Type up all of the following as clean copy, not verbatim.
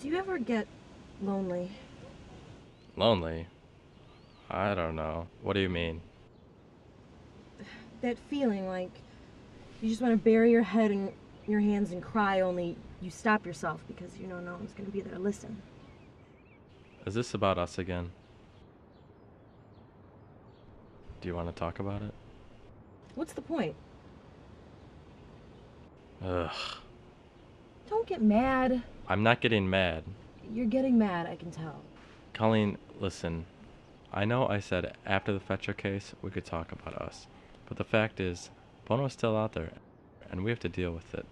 Do you ever get lonely? Lonely? I don't know. What do you mean? That feeling like you just want to bury your head in your hands and cry, only you stop yourself because you know no one's going to be there to listen. Is this about us again? Do you want to talk about it? What's the point? Ugh. Don't get mad. I'm not getting mad. You're getting mad, I can tell. Colleen, listen. I know I said after the Fetcher case we could talk about us. But the fact is, Bono's still out there, and we have to deal with it.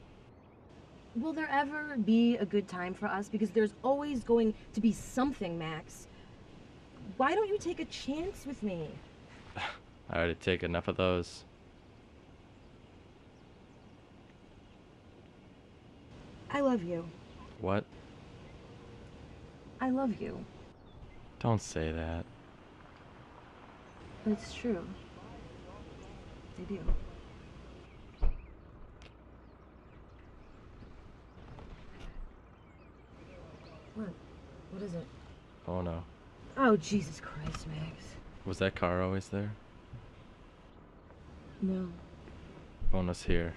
Will there ever be a good time for us? Because there's always going to be something, Max. Why don't you take a chance with me? I already take enough of those. I love you. What? I love you. Don't say that. But it's true. I do. What? What is it? Oh no. Oh, Jesus Christ, Max. Was that car always there? No. Bono's here.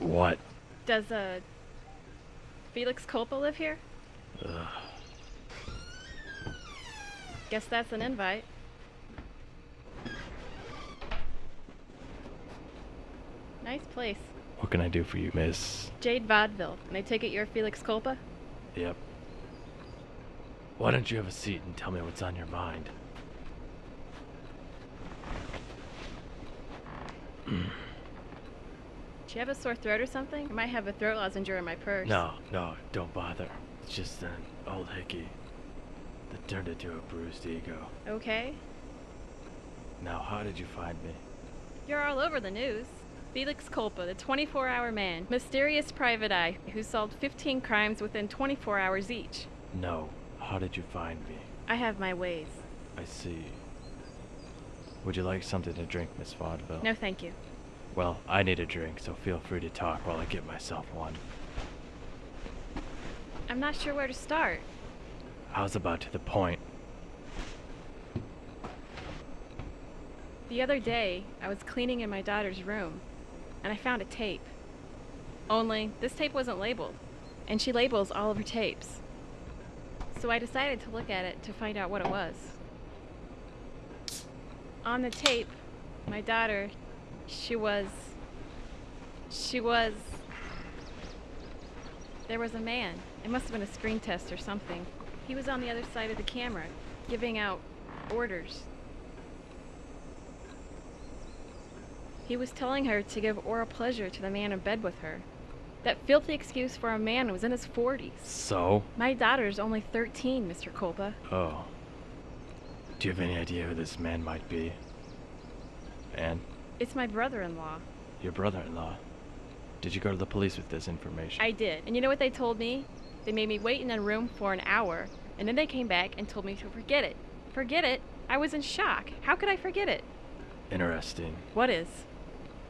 What? Does, Felix Culpa live here? Ugh. Guess that's an invite. Nice place. What can I do for you, miss? Jade Vaudeville. And I take it you're Felix Culpa? Yep. Why don't you have a seat and tell me what's on your mind? Do you have a sore throat or something? I might have a throat lozenge in my purse. No, don't bother. It's just an old hickey that turned into a bruised ego. Okay. Now, how did you find me? You're all over the news. Felix Culpa, the 24-hour man. Mysterious private eye who solved 15 crimes within 24 hours each. No, how did you find me? I have my ways. I see. Would you like something to drink, Miss Vaudeville? No, thank you. Well, I need a drink, so feel free to talk while I get myself one. I'm not sure where to start. How's about to the point? The other day, I was cleaning in my daughter's room, and I found a tape. Only, this tape wasn't labeled, and she labels all of her tapes. So I decided to look at it to find out what it was. On the tape, my daughter, there was a man. It must have been a screen test or something. He was on the other side of the camera, giving out orders. He was telling her to give oral pleasure to the man in bed with her. That filthy excuse for a man who was in his 40s. So? My daughter's only 13, Mr. Culpa. Oh. Do you have any idea who this man might be? And? It's my brother-in-law. Your brother-in-law? Did you go to the police with this information? I did. And you know what they told me? They made me wait in a room for an hour, and then they came back and told me to forget it. Forget it? I was in shock. How could I forget it? Interesting. What is?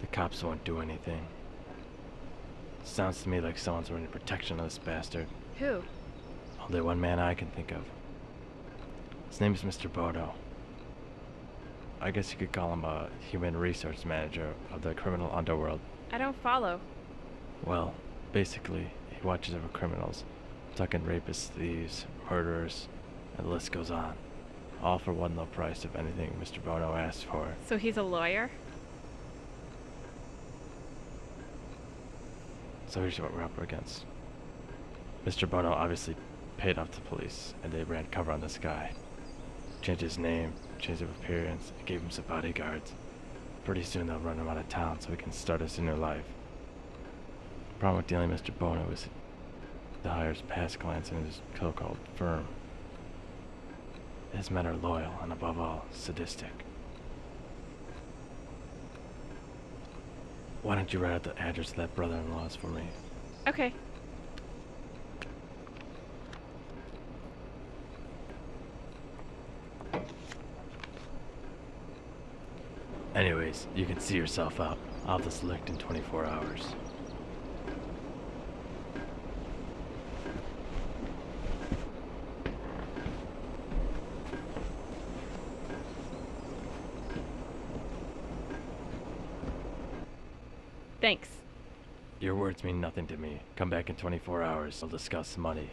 The cops won't do anything. Sounds to me like someone's running protection of this bastard. Who? Only one man I can think of. His name is Mr. Bono. I guess you could call him a human resource manager of the criminal underworld. I don't follow. Well, basically, he watches over criminals, tucking rapists, thieves, murderers, and the list goes on. All for one low price of anything Mr. Bono asks for. So he's a lawyer? So here's what we're up against. Mr. Bono obviously paid off the police, and they ran cover on this guy. Changed his name, changed his appearance, and gave him some bodyguards. Pretty soon they'll run him out of town so he can start his new life. The problem with dealing with Mr. Bono is The hire's past glance in his so-called firm. His men are loyal and above all, sadistic. Why don't you write out the address of that brother-in-law's for me? Okay. Anyways, you can see yourself out. I'll have this licked in 24 hours. Thanks. Your words mean nothing to me. Come back in 24 hours. We'll discuss money.